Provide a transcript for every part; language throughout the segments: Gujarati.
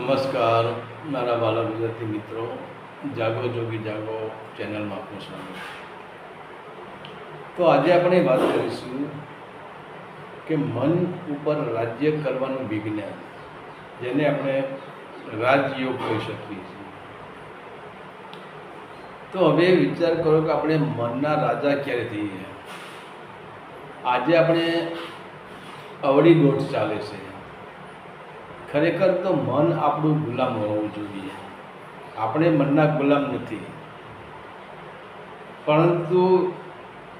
નમસ્કાર મારા વાલા ગુજરાતી મિત્રો, જાગો જોગી જાગો ચેનલમાં આપનું સ્વાગત. તો આજે આપણે વાત કરીશું કે મન ઉપર રાજ્ય કરવાનું વિજ્ઞાન, જેને આપણે રાજયોગ કહી શકીએ છીએ. તો હવે વિચાર કરો કે આપણે મનના રાજા ક્યારે થઈએ. આજે આપણે અવળી દોટ ચાલે છે. ખરેખર તો મન આપણું ગુલામ હોવું જોઈએ. આપણે મનના ગુલામ નથી, પરંતુ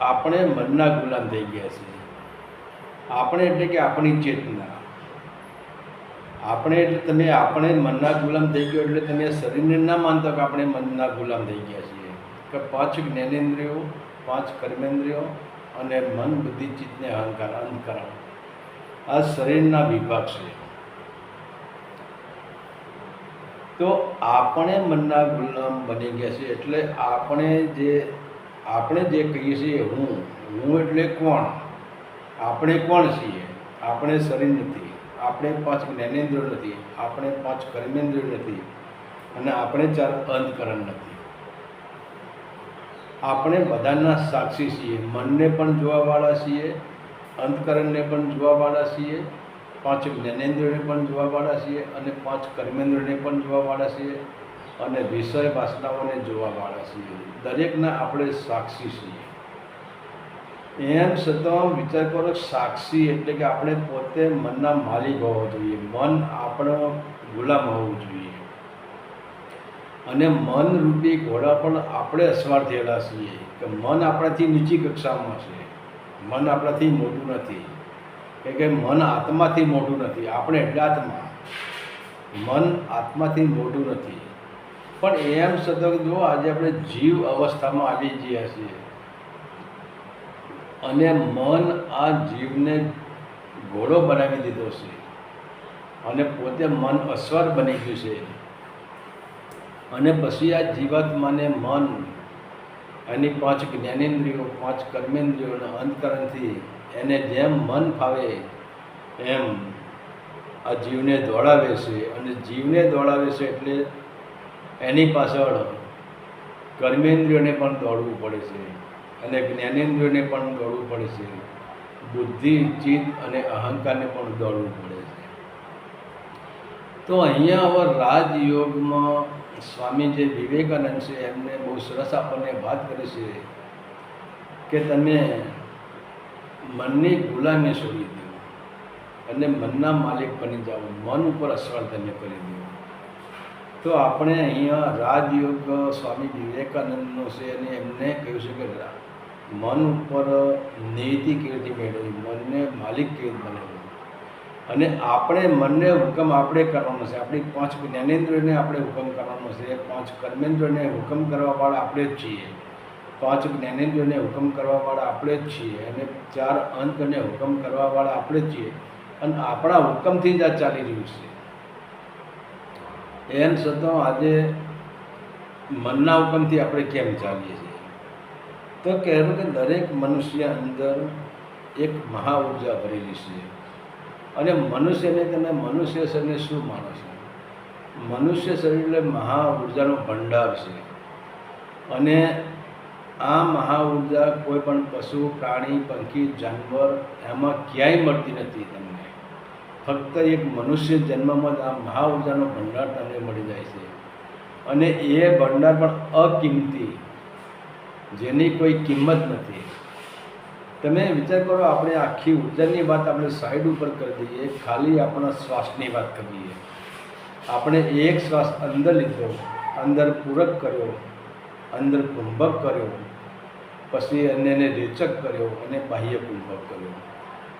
આપણે મનના ગુલામ થઈ ગયા છીએ. આપણે એટલે કે આપણી ચેતના. આપણે એટલે આપણે મનના ગુલામ થઈ ગયો એટલે તમે શરીરને ના માનતો કે આપણે મનના ગુલામ થઈ ગયા છીએ. કે 5 જ્ઞાનેન્દ્રિયો, 5 કર્મેન્દ્રિયો અને મન, બુદ્ધિ, ચિત્તને અહંકાર, અંતકરણ, આ શરીરના વિભાગ છે. તો આપણે મનના ગુલામ બની ગયા છે. એટલે આપણે જે કહીએ છીએ હું એટલે કોણ? આપણે કોણ છીએ? આપણે શરીર નથી, આપણે 5 જ્ઞાનેન્દ્રિયો નથી, આપણે 5 કર્મેન્દ્રિયો નથી, અને આપણે 4 અંતકરણ નથી. આપણે બધાના સાક્ષી છીએ. મનને પણ જોવાવાળા છીએ, અંતકરણને પણ જોવાવાળા છીએ, 5 જ્ઞાનેન્દ્રિયોને પણ જોવાવાળા છીએ, અને 5 કર્મેન્દ્રિયોને પણ જોવાવાળા છીએ, અને વિષય વાસનાઓને જોવાવાળા છીએ. દરેકના આપણે સાક્ષી છીએ. એમ છતાં વિચાર કરો, સાક્ષી એટલે કે આપણે પોતે મનના માલિક હોવો જોઈએ. મન આપણો ગુલામ હોવું જોઈએ. અને મન રૂપી ઘોડા પણ આપણે અસવાર થયેલા છીએ. કે મન આપણાથી નીચી કક્ષામાં છે. મન આપણાથી મોટું નથી, કે મન આત્માથી મોટું નથી. આપણે એટલે આત્મા. મન આત્માથી મોટું નથી. પણ એમ છતાં જો આજે આપણે જીવ અવસ્થામાં આવી ગયા છીએ, અને મન આ જીવને ઘોડો બનાવી દીધો છે, અને પોતે મન અસવાર બની ગયું છે. અને પછી આ જીવાત્માને મન, એની 5 જ્ઞાનેન્દ્રિયો, 5 કર્મેન્દ્રિયો અને અંતકરણથી એને જેમ મન ફાવે એમ આ જીવને દોડાવે છે. અને જીવને દોડાવે છે એટલે એની પાછળ કર્મેન્દ્રિયોને પણ દોડવું પડે છે, અને જ્ઞાનેન્દ્રિયોને પણ દોડવું પડે છે, બુદ્ધિ, ચિત્ત અને અહંકારને પણ દોડવું પડે છે. તો અહીંયા હવે રાજયોગમાં સ્વામી જે વિવેકાનંદ છે એમને બહુ સરસ આપણને વાત કરી છે કે તમે મનની ગુલામી છોડી દો અને મનના માલિક બની જાઓ. મન ઉપર અસર તમે કરી દો. તો આપણે અહીંયા રાજયોગ સ્વામી વિવેકાનંદનો છે, અને એમને કહ્યું છે કે મન ઉપર નીતિ કેવી રીતે મેળવવી, મનને માલિક કેવી રીતે બનાવવું. અને આપણે મનને હુકમ આપણે કરવાનો છે. આપણી 5 જ્ઞાનેન્દ્રિયોને આપણે હુકમ કરવાનો છે, 5 કર્મેન્દ્રિયોને હુકમ કરવાવાળા આપણે જ છીએ, 5 જ્ઞાનેન્દ્રિયોને હુકમ કરવાવાળા આપણે જ છીએ, અને 4 અંતને હુકમ કરવાવાળા આપણે જ છીએ. અને આપણા હુકમથી જ આ ચાલી રહ્યું છે. એમ છતાં આજે મનના હુકમથી આપણે કેમ ચાલીએ છીએ? તો કહેવું કે દરેક મનુષ્ય અંદર એક મહા ઉર્જા ભરેલી છે. અને મનુષ્યને તમે મનુષ્ય શરીરને શું માનો છો? મનુષ્ય શરીર એટલે મહા ઉર્જાનો ભંડાર છે. અને આ મહા ઉર્જા કોઈ પણ પશુ, પ્રાણી, પંખી, જાનવર એમાં ક્યાંય મળતી નથી. તમને ફક્ત એક મનુષ્ય જન્મમાં જ આ મહા ઉર્જાનો ભંડાર તમને મળી જાય છે. અને એ ભંડાર પણ અકિંમતી, જેની કોઈ કિંમત નથી. તમે વિચાર કરો, આપણે આખી ઉર્જાની વાત આપણે સાઈડ ઉપર કરી દઈએ, ખાલી આપણા શ્વાસની વાત કરીએ. આપણે એક શ્વાસ અંદર લીધો, અંદર પૂરક કર્યો, અંદર કુંભક કર્યો, પછી એને રેચક કર્યો, અને બાહ્ય કુંભક કર્યો.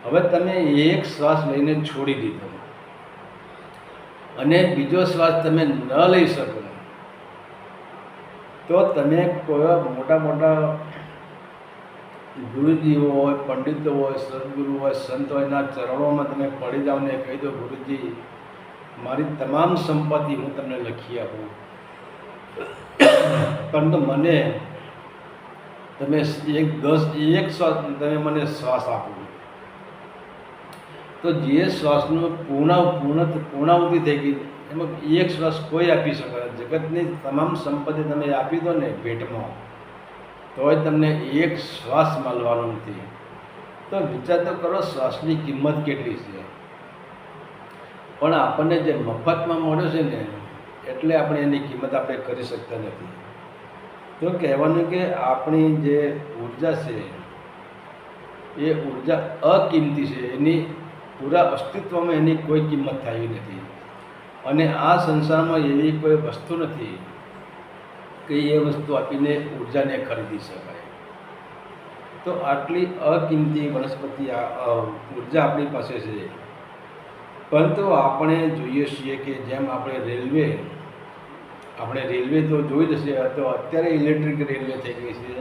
હવે તમે એક શ્વાસ લઈને છોડી દીધો, અને બીજો શ્વાસ તમે ન લઈ શકો, તો તમે કોઈ મોટા ગુરુજીઓ હોય, પંડિતો હોય, સદગુરુ હોય, સંત હોય, એના ચરણોમાં તમે પડી જાઓ ને કહી દો, ગુરુજી મારી તમામ સંપત્તિ હું તમને લખી આપું, પરંતુ મને તમે એક શ્વાસ તમે મને શ્વાસ આપો. તો જે શ્વાસનું પૂર્ણાવૃત્તિ થઈ ગઈ એમાં એક શ્વાસ કોઈ આપી શકે નથી. જગતની તમામ સંપત્તિ તમે આપી દો ને ભેટમાં, તોય તમને એક શ્વાસ મળવાનો નથી. તો વિચાર તો કરો શ્વાસની કિંમત કેટલી છે. પણ આપણને જે મફતમાં મળે છે ને, એટલે આપણે એની કિંમત આપણે કરી શકતા નથી. તો કહેવાનું કે આપણી જે ઉર્જા છે એ ઉર્જા અકિંમતી છે. એની પૂરા અસ્તિત્વમાં એની કોઈ કિંમત થઈ નથી. અને આ સંસારમાં એવી કોઈ વસ્તુ નથી કે એ વસ્તુ આપીને ઉર્જાને ખરીદી શકાય. તો આટલી અકિંમતી વનસ્પતિ ઉર્જા આપણી પાસે છે. પરંતુ આપણે જોઈએ છીએ કે જેમ આપણે રેલવે તો જોઈ જશે, તો અત્યારે ઇલેક્ટ્રિક રેલવે થઈ ગઈ છે.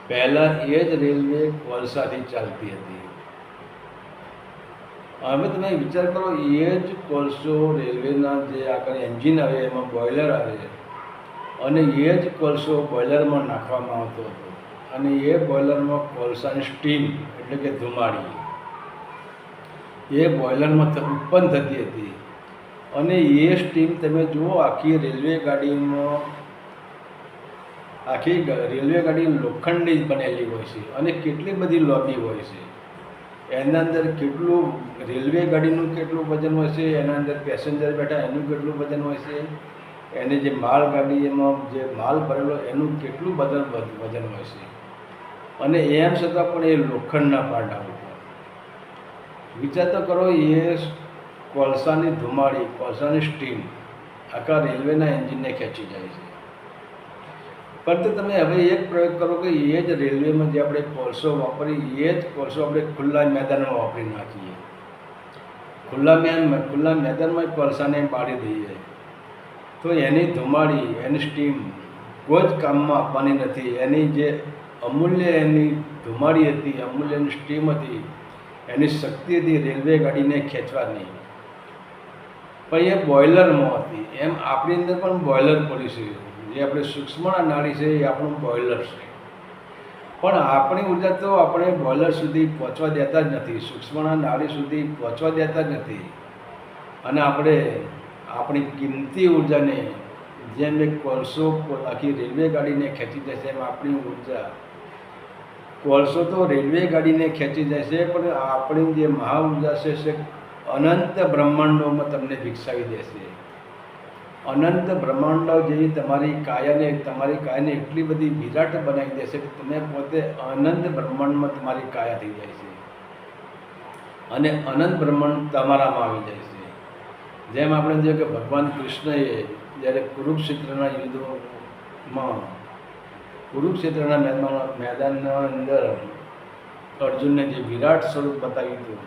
પહેલાં એ જ રેલવે કોલસાથી ચાલતી હતી. હવે તમે વિચાર કરો, એ જ કોલસો રેલવેના જે આગળ એન્જિન આવે એમાં બોઇલર આવે, અને એ જ કોલસો બોઇલરમાં નાખવામાં આવતો હતો. અને એ બોઇલરમાં કોલસાની સ્ટીમ એટલે કે ધુમાડી એ બોઇલરમાં ઉત્પન્ન થતી હતી. અને એ સ્ટીમ તમે જુઓ, આખી રેલવે ગાડી લોખંડની જ બનેલી હોય છે. અને કેટલી બધી લોબી હોય છે. એના અંદર કેટલું રેલવે ગાડીનું કેટલું વજન હોય છે, એના અંદર પેસેન્જર બેઠા એનું કેટલું વજન હોય છે, એને જે માલગાડી એમાં જે માલ ભરેલો એનું કેટલું વજન હોય છે. અને એમ છતાં પણ એ લોખંડના પારડા ઉપર. વિચાર તો કરો, એ કોલસાની ધુમાડી, કોલસાની સ્ટીમ આખા રેલવેના એન્જિનને ખેંચી જાય છે. પરંતુ તમે હવે એક પ્રયોગ કરો કે એ જ રેલવેમાં જે આપણે કોલસો વાપરી, એ જ કોલસો આપણે ખુલ્લા મેદાનમાં વાપરી નાખીએ. ખુલ્લા મેદાનમાં કોલસાને બાળી દઈએ, તો એની ધુમાડી, એની સ્ટીમ કોઈ જ કામમાં આપવાની નથી. એની જે અમૂલ્ય એની ધુમાડી હતી, અમૂલ્ય એની સ્ટીમ હતી, એની શક્તિ હતી રેલવે ગાડીને ખેંચવાની, પણ એ બોઇલરમાં હતી. એમ આપણી અંદર પણ બોઇલર પડી છે. જે આપણે સૂક્ષ્મના નાડી છે એ આપણું બોઇલર છે. પણ આપણી ઉર્જા તો આપણે બોઇલર સુધી પહોંચવા દેતા જ નથી, સૂક્ષ્મના નાડી સુધી પહોંચવા દેતા જ નથી. અને આપણે આપણી કિંમતી ઉર્જાને, જેમ એક કોલસો આખી રેલવે ગાડીને ખેંચી જાય છે, એમ આપણી ઉર્જા કોલસો તો રેલવે ગાડીને ખેંચી જાય છે, પણ આપણી જે મહા ઉર્જા છે અનંત બ્રહ્માંડોમાં તમને વિકસાવી દેશે. અનંત બ્રહ્માંડો જેવી તમારી કાયાને એટલી બધી વિરાટ બનાવી દેશે કે તમે પોતે અનંત બ્રહ્માંડમાં તમારી કાયા થઈ જાય છે. અને અનંત બ્રહ્માંડ તમારામાં આવી જાય છે. જેમ આપણે જોઈએ કે ભગવાન કૃષ્ણએ જ્યારે કુરુક્ષેત્રના મેદાનના અંદર અર્જુનને જે વિરાટ સ્વરૂપ બતાવ્યું હતું,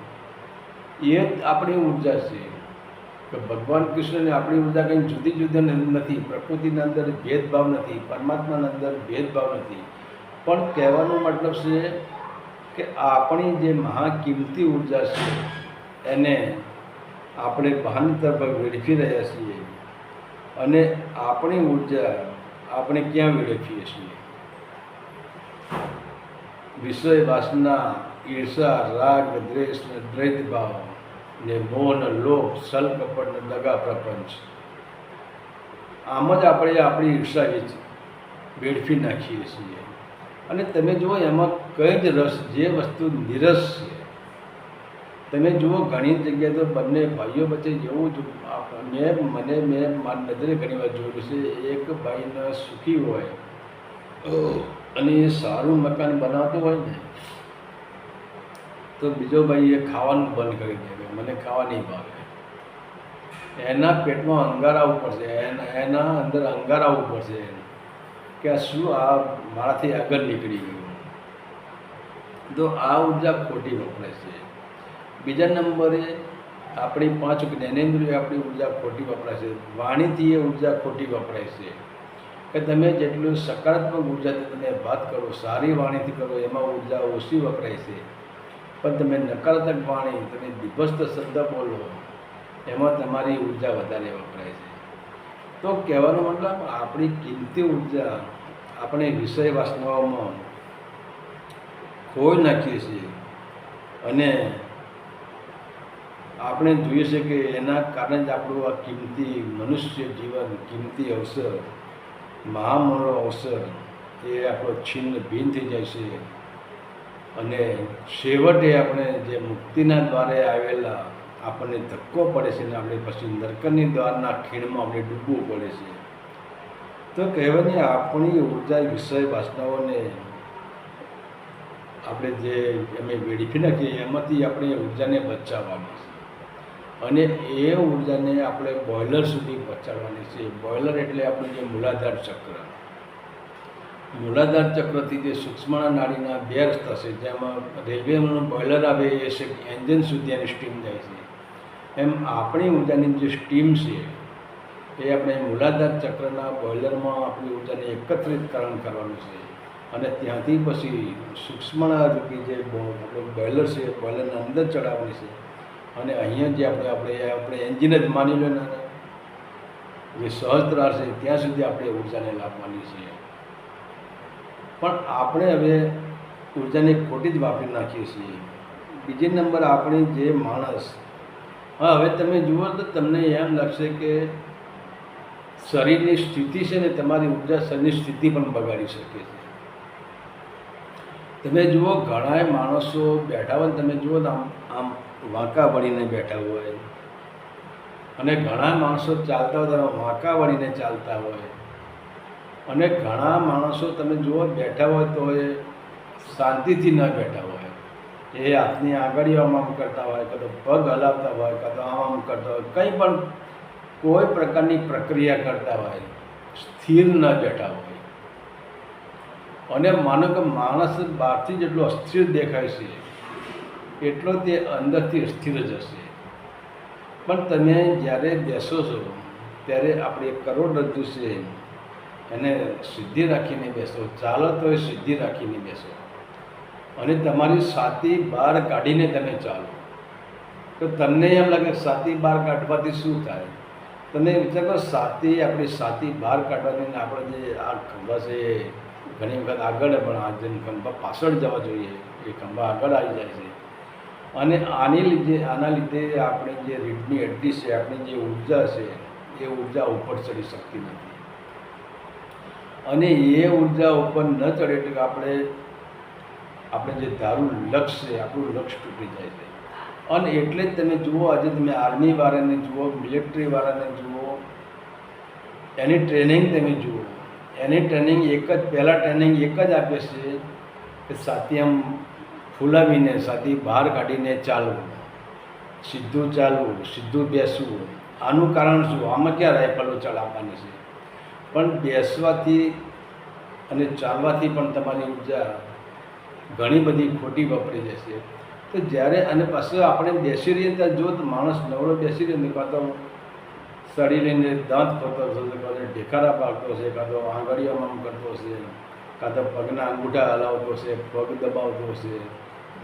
એ જ આપણી ઉર્જા છે. કે ભગવાન કૃષ્ણને આપણી ઉર્જા કંઈ જુદી જુદી નથી. પ્રકૃતિના અંદર ભેદભાવ નથી, પરમાત્માના અંદર ભેદભાવ નથી. પણ કહેવાનો મતલબ છે કે આપણી જે મહાકિંમતી ઉર્જા છે એને આપણે બહારની તરફ વેડફી રહ્યા છીએ. અને આપણી ઉર્જા આપણે ક્યાં વેડફીએ છીએ? વિષય વાસના, ઈર્ષા, રાગ, દ્વેષ, દ્વૈત ભાવ ને મોહ, લોભ, છલ, કપટ ને દગા પ્રપંચ. આમ જ આપણે આપણી ઈર્ષા વેડફી નાખીએ છીએ. અને તમે જુઓ, એમાં કંઈ જ રસ, જે વસ્તુ નિરસ છે. તમે જુઓ, ઘણી જગ્યાએ તો બંને ભાઈઓ વચ્ચે એવું જ મેં મારી નજરે ઘણી વાર જોયું છે. એક ભાઈને સુખી હોય અને એ સારું મકાન બનાવતું હોય ને, તો બીજો ભાઈ એ ખાવાનું બંધ કરી દે, મને ખાવા નહીં ભાવે. એના પેટમાં અંગારા ઉપર છે, એના અંદર અંગારા ઉપર છે કે આ શું, આ મારાથી આગળ નીકળી ગયું. તો આ ઉર્જા ખોટી વપરાય છે. બીજા નંબરે આપણી 5 જ્ઞાનેન્દ્રિયો આપણી ઉર્જા ખોટી વપરાય છે. વાણીથી એ ઉર્જા ખોટી વપરાય છે. કે તમે જેટલું સકારાત્મક ઉર્જાથી તમે વાત કરો, સારી વાણીથી કરો, એમાં ઉર્જા ઓછી વપરાય છે. પણ તમે નકારાત્મક વાણી, તમે વિભસ્ત શબ્દ બોલો, એમાં તમારી ઉર્જા વધારે વપરાય છે. તો કહેવાનો મતલબ, આપણી કિંમતી ઉર્જા આપણે વિષય વાસનાઓમાં ખોઈ નાખીએ છીએ. અને આપણે જોઈએ છે કે એના કારણે જ આપણું આ કિંમતી મનુષ્ય જીવન, કિંમતી અવસર, મહામૂળો અવસર એ આપણો છિન્ન ભિન્ન થઈ જાય છે અને છેવટે આપણે જે મુક્તિના દ્વારે આવેલા આપણને ધક્કો પડે છે ને આપણે પછી નરકની દ્વારના ખીણમાં આપણે ડૂબવું પડે છે. તો કહેવાય ને, આપણી ઉર્જા વિષય વાસનાઓને આપણે જે અમે વેડફી નાખીએ એમાંથી આપણે ઉર્જાને બચાવવાની છે અને એ ઉર્જાને આપણે બોઇલર સુધી પહોંચાડવાની છે. બોઇલર એટલે આપણું જે મૂલાધાર ચક્ર. મૂલાધાર ચક્રથી જે સૂક્ષ્મ નાડીના બે રસ્તા છે, જેમાં રેલવેનું બોઇલર આવે એ છે એન્જિન સુધી એની સ્ટીમ જાય છે, એમ આપણી ઉર્જાની જે સ્ટીમ છે એ આપણે મૂલાધાર ચક્રના બોઇલરમાં આપણી ઉર્જાને એકત્રિતકરણ કરવાનું છે અને ત્યાંથી પછી સૂક્ષ્મરૂપી જે બોઇલર છે એ બોઇલરના અંદર ચડાવવાની છે અને અહીંયા જે આપણે એન્જિન જ માની લો ને, જે સહસ્ત્રાર છે ત્યાં સુધી આપણે ઉર્જાને લાવવાની છે. પણ આપણે હવે ઉર્જાને ખોટી જ વાપરી નાખીએ છીએ. બીજી નંબર, આપણે જે માણસ, હવે તમે જુઓ તો તમને એમ લાગશે કે શરીરની સ્થિતિ છે ને, તમારી ઉર્જા શરીરની સ્થિતિ પણ બગાડી શકે છે. તમે જુઓ ઘણા માણસો બેઠા હોય, તમે જુઓ તો આમ વાંકા વળીને બેઠા હોય અને ઘણા માણસો ચાલતા હોય તો વાંકા વળીને ચાલતા હોય અને ઘણા માણસો તમે જુઓ બેઠા હોય તો એ શાંતિથી ન બેઠા હોય, એ હાથની આંગળીઓ આમ કરતા હોય, કાં તો પગ હલાવતા હોય, કાં તો આમ કરતા હોય, કંઈ પણ કોઈ પ્રકારની પ્રક્રિયા કરતા હોય, સ્થિર ન બેઠા હોય. અને માનો કે માણસ બહારથી જેટલો અસ્થિર દેખાય છે એટલો તે અંદરથી અસ્થિર જ હશે. પણ તમે જ્યારે બેસો છો ત્યારે આપણે કરોડરજ્જુ છે એને સીધી રાખીને બેસો, ચાલો તો એ સીધી રાખીને બેસો અને તમારી છાતી બહાર કાઢીને તમે ચાલો. તો તમને એમ લાગે છાતી બહાર કાઢવાથી શું થાય? તમે વિચાર કરો, આપણી છાતી બહાર કાઢવાથી આપણે જે આ ખંભા છે ઘણી વખત આગળ પણ આ જેમ ખંભા પાછળ જવા જોઈએ એ ખંભા આગળ આવી જાય છે અને આના લીધે આપણે જે રીઢની હડ્ડી છે, આપણી જે ઉર્જા છે એ ઉર્જા ઉપર ચડી શકતી નથી અને એ ઉર્જા ઉપર ન ચડે એટલે આપણે જે ધારું લક્ષ્ય છે, આપણું લક્ષ્ય તૂટી જાય છે. અને એટલે જ તમે જુઓ, આજે તમે આર્મીવાળાને જુઓ, મિલિટરીવાળાને જુઓ, એની ટ્રેનિંગ તમે જુઓ, એની ટ્રેનિંગ પહેલાં ટ્રેનિંગ એક જ આપે છે કે છાતી આમ ફૂલાવીને, છાતી બહાર કાઢીને ચાલવું, સીધું ચાલવું, સીધું બેસવું. આનું કારણ શું? આમાં ક્યાં રાઇફલો ચલાવવાની છે? પણ બેસવાથી અને ચાલવાથી પણ તમારી ઉર્જા ઘણી બધી ખોટી વપરાઈ જશે. તો જ્યારે અને પાછું આપણે બેસી રહીએ ત્યાં જો તો માણસ નવરો બેસી રહ્યો ને, કાં તો સળી લઈને દાંત ખોતો છે, કાં તો ઢેકારા પાડતો છે, કાં તો આંગળીઓમાં આમ કરતો છે, કાં તો પગના અંગૂઠા હલાવતો છે, પગ દબાવતો છે,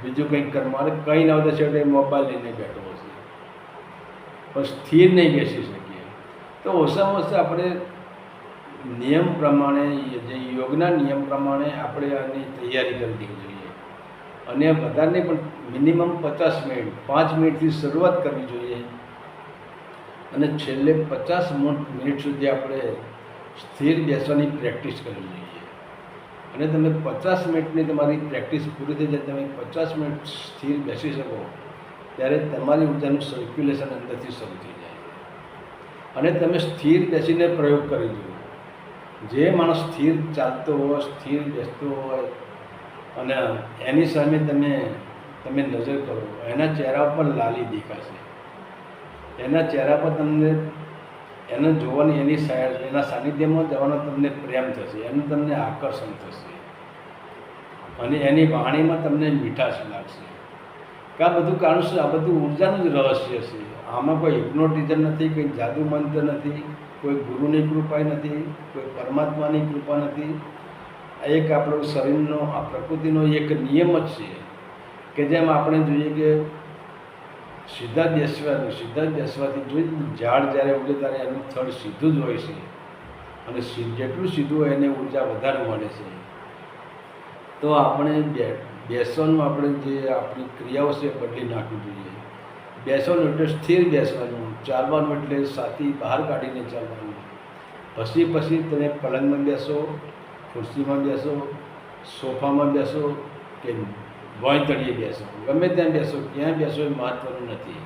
બીજું કંઈક મારે કંઈ ના આવતા છે એટલે મોબાઈલ લઈને બેઠો છે, પણ સ્થિર નહીં બેસી શકીએ. તો ઓછામાં ઓછા આપણે નિયમ પ્રમાણે, જે યોગના નિયમ પ્રમાણે આપણે આની તૈયારી કરી દેવી જોઈએ અને બધાને પણ મિનિમમ 50 મિનિટ, 5 મિનિટથી શરૂઆત કરવી જોઈએ અને છેલ્લે 50 મિનિટ સુધી આપણે સ્થિર બેસવાની પ્રેક્ટિસ કરવી જોઈએ. અને તમે 50 મિનિટની તમારી પ્રેક્ટિસ પૂરી થઈ જાય, તમે 50 મિનિટ સ્થિર બેસી શકો ત્યારે તમારી ઉર્જાનું સર્ક્યુલેશન અંદરથી શરૂ થઈ જાય અને તમે સ્થિર બેસીને પ્રયોગ કરી જુઓ. જે માણસ સ્થિર ચાલતો હોય, સ્થિર બેસતો હોય અને એની સામે તમે નજર કરો, એના ચહેરા પર લાલી દેખાશે, એના ચહેરા પર તમને એને જોવાની, એના સાનિધ્યમાં જવાનો તમને પ્રેમ થશે, એનું તમને આકર્ષણ થશે અને એની વાણીમાં તમને મીઠાશ લાગશે. કે આ બધું કારણ શું? આ બધું ઉર્જાનું જ રહસ્ય છે. આમાં કોઈ હિપ્નોટિઝમ નથી, કોઈ જાદુ મંત્ર નથી, કોઈ ગુરુની કૃપા નથી, કોઈ પરમાત્માની કૃપા નથી. આ એક આપણું શરીરનો, આ પ્રકૃતિનો એક નિયમ જ છે કે જેમ આપણે જોઈએ કે સીધા બેસવાથી જોઈએ, ઝાડ જ્યારે ઉગે ત્યારે એનું થડ સીધું જ હોય છે અને જેટલું સીધું હોય એને ઉર્જા વધારે મળે છે. તો આપણે બેસવાનું, આપણે જે આપણી ક્રિયાઓ છે બદલી નાખવી જોઈએ બેસવાનું એટલે સ્થિર બેસવાનું, ચાલવાનું એટલે છાતી બહાર કાઢીને ચાલવાનું. પછી તમે પલંગમાં બેસો, ખુરશીમાં બેસો, સોફામાં બેસો કે ભોંય તળીએ બેસો, ગમે ત્યાં બેસો, ક્યાં બેસો એ મહત્ત્વનું નથી.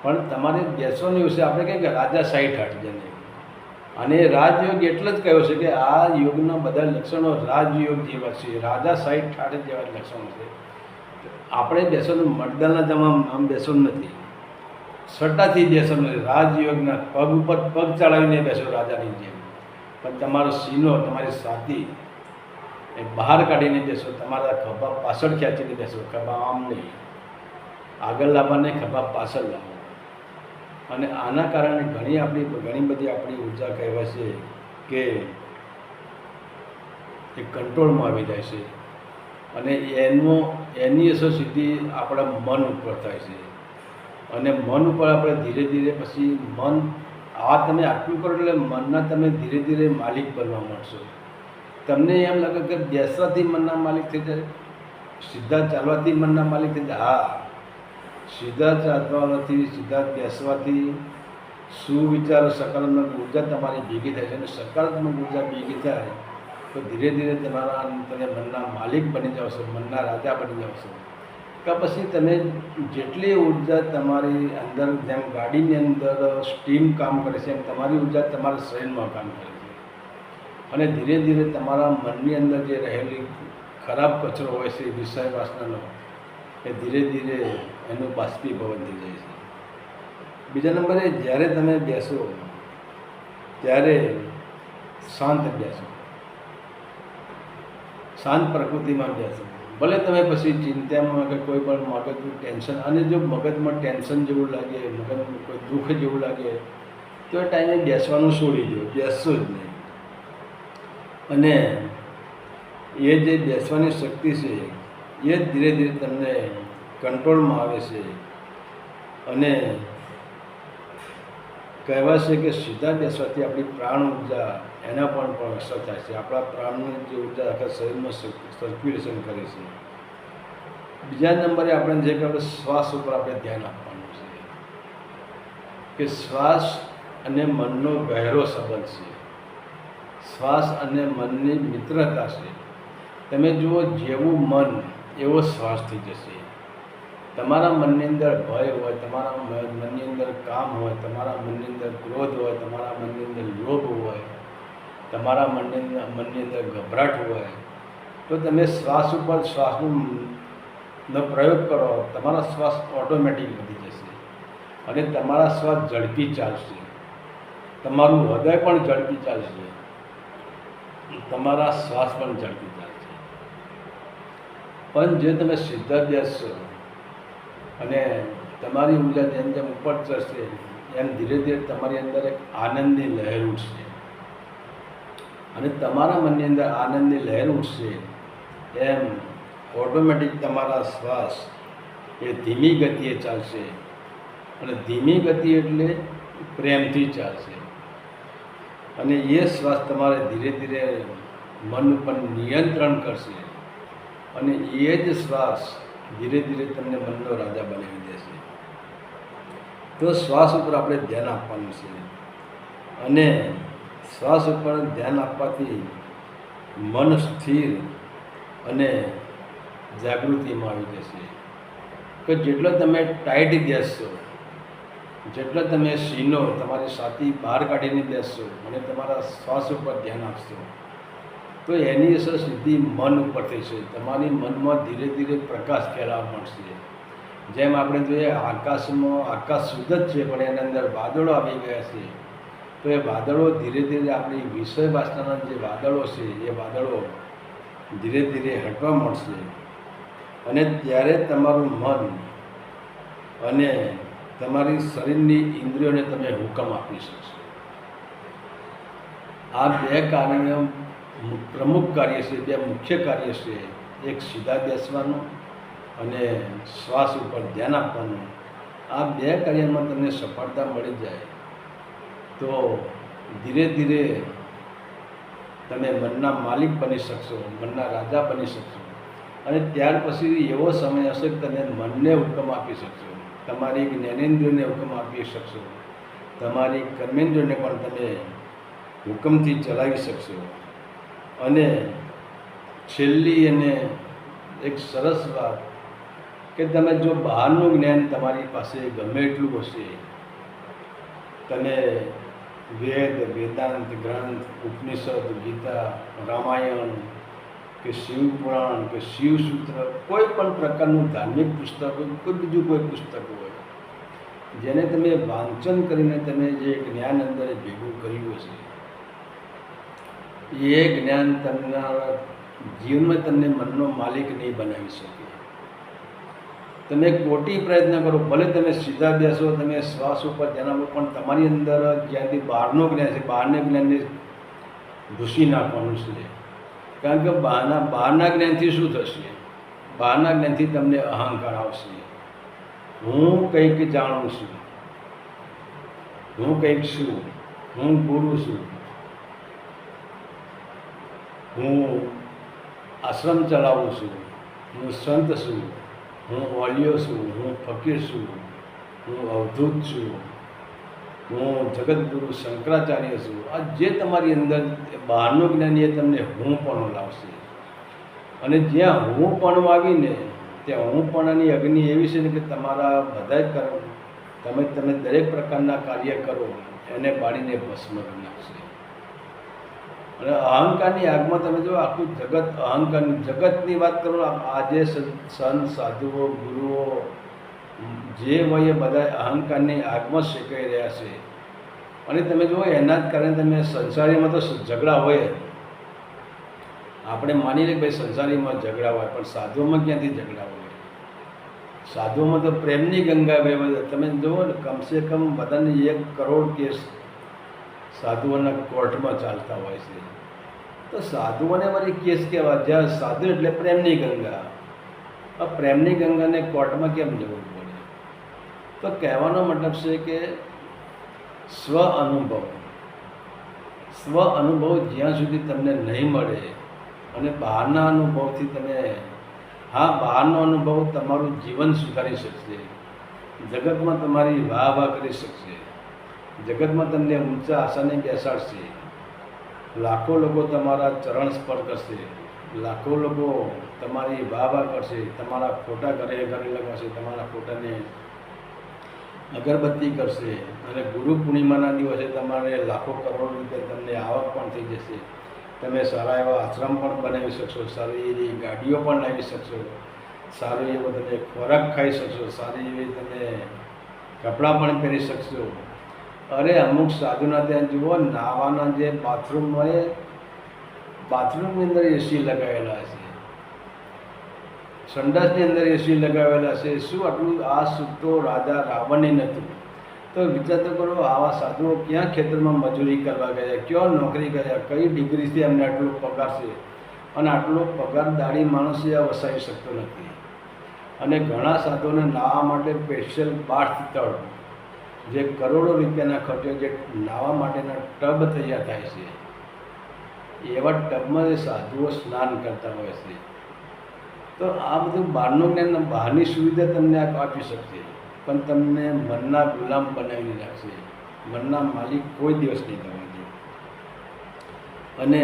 પણ તમારે બેસવાનું વિશે આપણે કહીએ કે રાજા સાઈઠ હાથ જેને, અને રાજયોગ એટલે જ કહ્યો છે કે આ યોગના બધા લક્ષણો રાજયોગ જેવા છે, રાજા સાઈઠ હાથ જેવા લક્ષણો છે. આપણે બેસવાનું મર્દાના જમામ આમ બેસવાનું નથી, સટ્ટાથી બેસવાનું નથી. રાજયોગના પગ ઉપર પગ ચડાવીને બેસો રાજાની જેમ, પણ તમારો સીનો, તમારી છાતી એ બહાર કાઢીને બેસો, તમારા ખભા પાછળ ખેંચીને બેસો, ખભા આમ નહીં, આગળ લાવવા નહીં, ખભા પાછળ લાવો. અને આના કારણે ઘણી બધી આપણી ઉર્જા કહેવાય છે કે એ કંટ્રોલમાં આવી જાય છે. અને એની અસર સીધી આપણા મન ઉપર થાય છે. અને મન ઉપર આપણે ધીરે ધીરે પછી મન તમે આટલું કરો એટલે મનના તમે ધીરે ધીરે માલિક બનવા મળશો. તમને એમ લાગે કે બેસવાથી મનના માલિક થઈ જાય, સીધા ચાલવાથી મનના માલિક થઈ જાય. હા, સીધા ચાલવાથી, સીધા બેસવાથી સુવિચારો, સકારાત્મક ઉર્જા તમારી ભેગી થાય છે. અને સકારાત્મક ઉર્જા ભેગી થાય તો ધીરે ધીરે તમે મનના માલિક બની જાઓ છો, મનના રાજા બની જાઓ છો. કે પછી તમે જેટલી ઉર્જા તમારી અંદર, જેમ ગાડીની અંદર સ્ટીમ કામ કરે છે એમ તમારી ઉર્જા તમારા શરીરમાં કામ કરે છે. અને ધીરે ધીરે તમારા મનની અંદર જે રહેલી ખરાબ કચરો હોય છે વિષય વાસનાનો, એ ધીરે ધીરે એનું બાષ્પીભવન થઈ જાય છે. બીજા નંબરે જ્યારે તમે બેસો ત્યારે શાંત બેસો, શાંત પ્રકૃતિમાં બેસો. ભલે તમે પછી ચિંતામાં કે કોઈ પણ મગજનું ટેન્શન, અને જો મગજમાં ટેન્શન જેવું લાગે, મગજમાં કોઈ દુઃખ જેવું લાગે તો એ ટાઈમે બેસવાનું છોડી દો, બેસશો જ નહીં. અને એ જે બેસવાની શક્તિ છે એ જ ધીરે ધીરે તમને કંટ્રોલમાં આવે છે. અને કહેવાય છે કે સીધા બેસવાથી આપણી પ્રાણ ઉર્જા એના પણ અસર થાય છે. આપણા પ્રાણની જે ઉર્જા આખા શરીરમાં સર્ક્યુલેશન કરે છે. બીજા નંબરે આપણે જે કે શ્વાસ ઉપર આપણે ધ્યાન આપવાનું છે કે શ્વાસ અને મનનો ગહેરો સંબંધ છે. શ્વાસ અને મનની મિત્રતા છે. તમે જુઓ, જેવું મન એવો શ્વાસ થઈ જશે. તમારા મનની અંદર ભય હોય, તમારા મનની અંદર કામ હોય, તમારા મનની અંદર ક્રોધ હોય, તમારા મનની અંદર લોભ હોય, તમારા મનની અંદર ગભરાટ હોય, તો તમે શ્વાસ ઉપર શ્વાસનો પ્રયોગ કરો, તમારા શ્વાસ ઓટોમેટિક વધી જશે. અને તમારા શ્વાસ ઝડપી ચાલશે, તમારું હૃદય પણ ઝડપી ચાલશે, તમારા શ્વાસ પણ ઝડપી ચાલશે. પણ જે તમે સીધા બેસશો અને તમારી ઉર્જા જેમ જેમ ઉપર ચડશે એમ ધીરે ધીરે તમારી અંદર એક આનંદની લહેર ઉઠશે. અને તમારા મનની અંદર આનંદની લહેર ઉઠશે એમ ઓટોમેટિક તમારા શ્વાસ એ ધીમી ગતિએ ચાલશે. અને ધીમી ગતિ એટલે પ્રેમથી ચાલશે. અને એ શ્વાસ તમારે ધીરે ધીરે મન ઉપર નિયંત્રણ કરશે. અને એ જ શ્વાસ ધીરે ધીરે તમને મનનો રાજા બનાવી દેશે. તો શ્વાસ ઉપર આપણે ધ્યાન આપવાનું છે. અને શ્વાસ ઉપર ધ્યાન આપવાથી મન સ્થિર અને જાગૃતિમાં આવી જશે. કે જેટલો તમે ટાઈટ બેસશો, જેટલો તમે સીનો, તમારી છાતી બહાર કાઢીને બેસશો અને તમારા શ્વાસ ઉપર ધ્યાન આપશો, તો એની અસર સીધી મન ઉપર થશે. તમારી મનમાં ધીરે ધીરે પ્રકાશ ફેલાવા મળશે. જેમ આપણે જોઈએ આકાશમાં, આકાશ શુદ્ધ જ છે પણ એની અંદર વાદળો આવી ગયા છે, તો એ વાદળો ધીરે ધીરે આપણી વિષય વાસનાના જે વાદળો છે એ વાદળો ધીરે ધીરે હટવા મળશે. અને ત્યારે તમારું મન અને તમારી શરીરની ઇન્દ્રિયોને તમે હુકમ આપી શકશો. આ બે કાર્ય પ્રમુખ કાર્ય છે, બે મુખ્ય કાર્ય છે. એક સીધા બેસવાનું અને શ્વાસ ઉપર ધ્યાન આપવાનું. આ બે કાર્યમાં તમને સફળતા મળી જાય તો ધીરે ધીરે તમે મનના માલિક બની શકશો, મનના રાજા બની શકશો. અને ત્યાર પછી એવો સમય હશે કે તમે મનને હુકમ આપી શકશો તમારી જ્ઞાનેન્દ્રિયોને હુકમ આપી શકશો, તમારી કર્મેન્દ્રિયોને પણ તમે હુકમથી ચલાવી શકશો. અને છેલ્લી અને એક સરસ વાત કે તમે જો બહારનું જ્ઞાન તમારી પાસે ગમે એટલું હશે, તમે વેદ, વેદાંત ગ્રંથ, ઉપનિષદ, ગીતા, રામાયણ કે શિવપુરાણ કે શિવસૂત્ર, કોઈ પણ પ્રકારનું ધાર્મિક પુસ્તક હોય, કોઈ બીજું કોઈ પુસ્તક હોય, જેને તમે વાંચન કરીને તમે જે જ્ઞાન અંદર ભેગું કર્યું હશે, એ જ્ઞાન તમારા જીવનમાં તમને મનનો માલિક નહીં બનાવી શકે. તમે કોટી પ્રયત્ન કરો, ભલે તમે સીધા બેસો, તમે શ્વાસ ઉપર ધ્યાન આપો, પણ તમારી અંદર જ્યાંથી બહારનું જ્ઞાન છે, બહારના જ્ઞાનને ઘૂસી નાખવાનું છે. કારણ કે બહારના જ્ઞાનથી શું થશે? બહારના જ્ઞાનથી તમને અહંકાર આવશે. હું કંઈક જાણું છું, હું કંઈક છું, હું ગુરુ છું, હું આશ્રમ ચલાવું છું, હું સંત છું, હું ઓલિયો છું, હું ફકીર છું, હું અવધૂત છું, હું જગતગુરુ શંકરાચાર્ય છું. આ જે તમારી અંદર બહારનું જ્ઞાન એ તમને હું પણ લાવશે. અને જ્યાં હું પણ આવીને ત્યાં હું પણની અગ્નિ એવી છે ને કે તમારા બધા જ તમે દરેક પ્રકારના કાર્ય કરો એને બાળીને ભસ્મ કરી નાખશે. અને અહંકારની આગમાં તમે જો આખું જગત અહંકારની જગતની વાત કરો, આજે સંત સાધુઓ ગુરુઓ જે હોય એ બધા અહંકારની આગમાં શેકાઈ રહ્યા છે. અને તમે જુઓ એના જ કારણે તમે સંસારીમાં તો ઝઘડા હોય, આપણે માની લઈએ કે ભાઈ સંસારીમાં ઝઘડા હોય, પણ સાધુઓમાં ક્યાંથી ઝઘડા હોય? સાધુઓમાં તો પ્રેમની ગંગા વહેવા. તમે જુઓ ને કમસે કમ બધાને 1 કરોડ કેસ સાધુઓના કોર્ટમાં ચાલતા હોય છે. તો સાધુઓને મારી કેસ કહેવા, જ્યાં સાધુ એટલે પ્રેમની ગંગા. આ પ્રેમની ગંગાને કોર્ટમાં કેમ જવું પડે? તો કહેવાનો મતલબ છે કે સ્વ અનુભવ જ્યાં સુધી તમને નહીં મળે, અને બહારના અનુભવથી તમે, હા, બહારનો અનુભવ તમારું જીવન સુધારી શકશે, જગતમાં તમારી વાહ કરી શકશે, જગતમાં તમને ઊંચા આશાને બેસાડશે, લાખો લોકો તમારા ચરણ સ્પર્શ કરશે, લાખો લોકો તમારી વાહ કરશે, તમારા ફોટા ઘરે લગાવશે, તમારા ફોટાને અગરબત્તી કરશે. અને ગુરુ પૂર્ણિમાના દિવસે તમારે લાખો કરોડ રૂપિયા તમને આવક પણ થઈ જશે. તમે સારા એવા આશ્રમ પણ બનાવી શકશો, સારી એવી ગાડીઓ પણ લાવી શકશો, સારો એવો તમે ખોરાક ખાઈ શકશો, સારી એવી તમે કપડાં પણ પહેરી શકશો. અરે અમુક સાધુના ત્યાં જુઓ, નાવાના જે બાથરૂમ હોય, બાથરૂમની અંદર એસી લગાવેલા છે, સંડાસની અંદર એસી લગાવેલા છે. શું આટલું? આ સુખ તો રાજા રાવણે નહોતું. તો વિચાર તો કરો, આવા સાધુઓ ક્યાં ખેતરમાં મજૂરી કરવા ગયા, ક્યાં નોકરી ગયા, કઈ ડિગ્રીથી એમને આટલો પગાર છે? અને આટલો પગાર દાડી માણસે વસાવી શકતો નથી. અને ઘણા સાધુઓને નાહવા માટે સ્પેશિયલ બાથ તળ, જે કરોડો રૂપિયાના ખર્ચે જે નાહવા માટેના ટબ તૈયાર થાય છે, એવા ટબમાં જે સાધુઓ સ્નાન કરતા હોય છે. તો આ બધું બહારનું જ્ઞાન, બહારની સુવિધા તમને આપી શકશે, પણ તમને મનના ગુલામ બનાવી રાખશે. મનના માલિક કોઈ દિવસ નહીં થવા દે. અને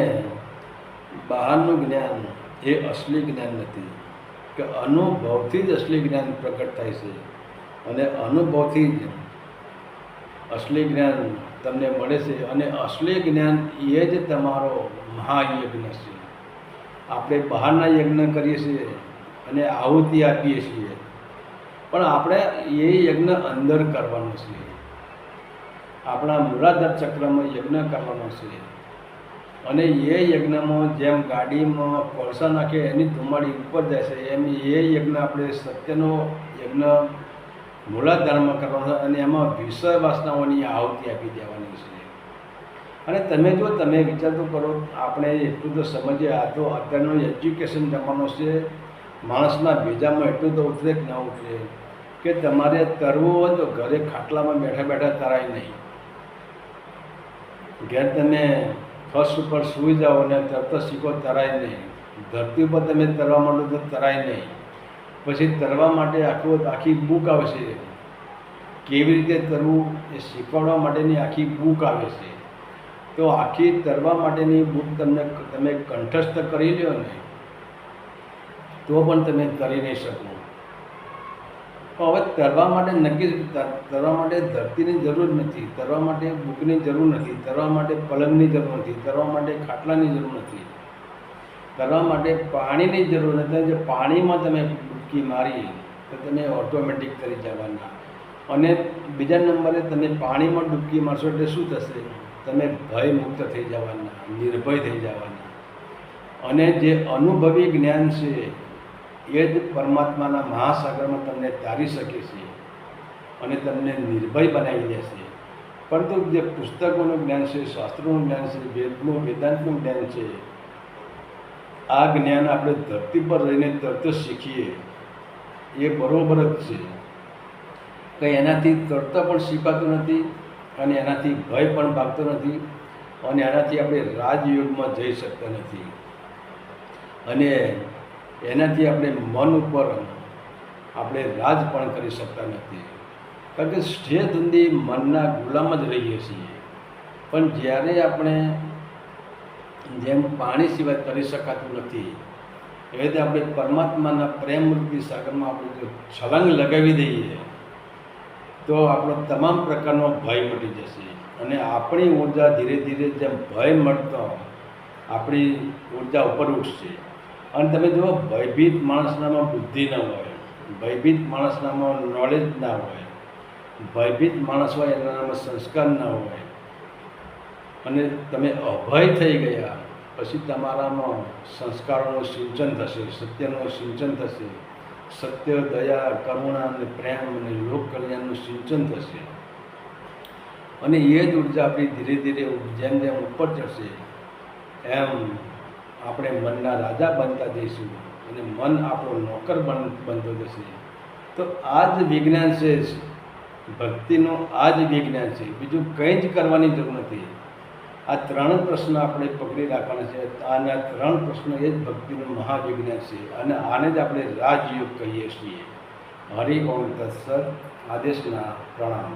બહારનું જ્ઞાન એ અસલી જ્ઞાન નથી, કે અનુભવથી જ અસલી જ્ઞાન પ્રગટ થાય છે. અને અનુભવથી જ અસલી જ્ઞાન તમને મળે છે. અને અસલી જ્ઞાન એ જ તમારો મહાયજ્ઞ છે. આપણે બહારના યજ્ઞ કરીએ છીએ અને આહુતિ આપીએ છીએ, પણ આપણે એ યજ્ઞ અંદર કરવાનો છે. આપણા મૂલાધાર ચક્રમાં યજ્ઞ કરવાનો છે. અને એ યજ્ઞમાં જેમ ગાડીમાં કોલસા નાખે એની ધુમાડી ઉપર જાય છે, એમ એ યજ્ઞ આપણે સત્યનો યજ્ઞ મૂલાધારમાં કરવાનો છે. અને એમાં વિષય વાસનાઓની આહુતિ આપી દેવાની છે. અને તમે જો તમે વિચાર તો કરો, આપણે એટલું તો સમજીએ, આ તો અત્યારનો એજ્યુકેશન જમાનો છે. માણસના ભેજામાં એટલું તો ઉતરે કે ના ઉતરે, કે તમારે તરવું હોય તો ઘરે ખાટલામાં બેઠા બેઠા તરાય નહીં. ઘેર તમે ફર્સ્ટ ઉપર સૂઈ જાઓ અને તરત શીખો, તરાય નહીં. ધરતી ઉપર તમે તરવા માંડો તો તરાય નહીં. પછી તરવા માટે આખી બુક આવશે, કેવી રીતે તરવું એ શીખવાડવા માટેની આખી બુક આવે છે. તો આખી તરવા માટેની બુક તમે કંઠસ્થ કરી લ્યો ને તો પણ તમે તરી નહીં શકો. તો હવે તરવા માટે નક્કી તરવા માટે ધરતીની જરૂર નથી, તરવા માટે બુકની જરૂર નથી, તરવા માટે પલંગની જરૂર નથી, તરવા માટે ખાટલાની જરૂર નથી, તરવા માટે પાણીની જરૂર નથી. જે પાણીમાં તમે ડૂબકી મારી તો તમે ઓટોમેટિક તરી જવાના. અને બીજા નંબરે તમે પાણીમાં ડૂબકી મારશો એટલે શું થશે? તમે ભય મુક્ત થઈ જવાના, નિર્ભય થઈ જવાના. અને જે અનુભવી જ્ઞાન છે એ જ પરમાત્માના મહાસાગરમાં તમને તારી શકે છે અને તમને નિર્ભય બનાવી દેશે. પરંતુ જે પુસ્તકોનું જ્ઞાન છે, શાસ્ત્રોનું જ્ઞાન છે, વેદાંતનું જ્ઞાન છે, આ જ્ઞાન આપણે ધરતી પર રહીને તરત જ શીખીએ એ બરાબર જ છે. કંઈ એનાથી તરત પણ શીખાતું નથી અને એનાથી ભય પણ ભાગતો નથી અને એનાથી આપણે રાજયોગમાં જઈ શકતા નથી અને એનાથી આપણે મન ઉપર આપણે રાજ પણ કરી શકતા નથી. કારણ કે સ્ટેજ સુધી મનના ગુલામ જ રહીએ છીએ. પણ જ્યારે આપણે જેમ પાણી સિવાય કરી શકાતું નથી એ રીતે આપણે પરમાત્માના પ્રેમરૂપી સાગરમાં આપણે જો છલાંગ લગાવી દઈએ તો આપણો તમામ પ્રકારનો ભય મટી જશે અને આપણી ઉર્જા ધીરે ધીરે જેમ ભય મળતો આપણી ઉર્જા ઉપર ઉઠશે. અને તમે જુઓ, ભયભીત માણસનામાં બુદ્ધિ ન હોય, ભયભીત માણસનામાં નોલેજ ના હોય, ભયભીત માણસ હોય એનામાં સંસ્કાર ના હોય અને તમે અભય થઈ ગયા પછી તમારામાં સંસ્કારોનું સિંચન થશે, સત્યનું સિંચન થશે, સત્ય, દયા, કરુણા અને પ્રેમ અને લોક કલ્યાણનું સિંચન થશે. અને એ જ ઉર્જા આપણી ધીરે ધીરે જેમ જેમ ઉપર ચડશે એમ આપણે મનના રાજા બનતા જઈશું અને મન આપણો નોકર બનતો જશે. તો આ જ વિજ્ઞાન છે, ભક્તિનું આ જ વિજ્ઞાન છે. બીજું કંઈ જ કરવાની જરૂર નથી. આ ત્રણ પ્રશ્ન આપણે પકડી રાખવાના છે. આના ત્રણ પ્રશ્નો એ જ ભક્તિનું મહાવિજ્ઞાન છે અને આને જ આપણે રાજયોગ કહીએ છીએ. હરિ ઓમ તત્સત. આદેશના પ્રણામ.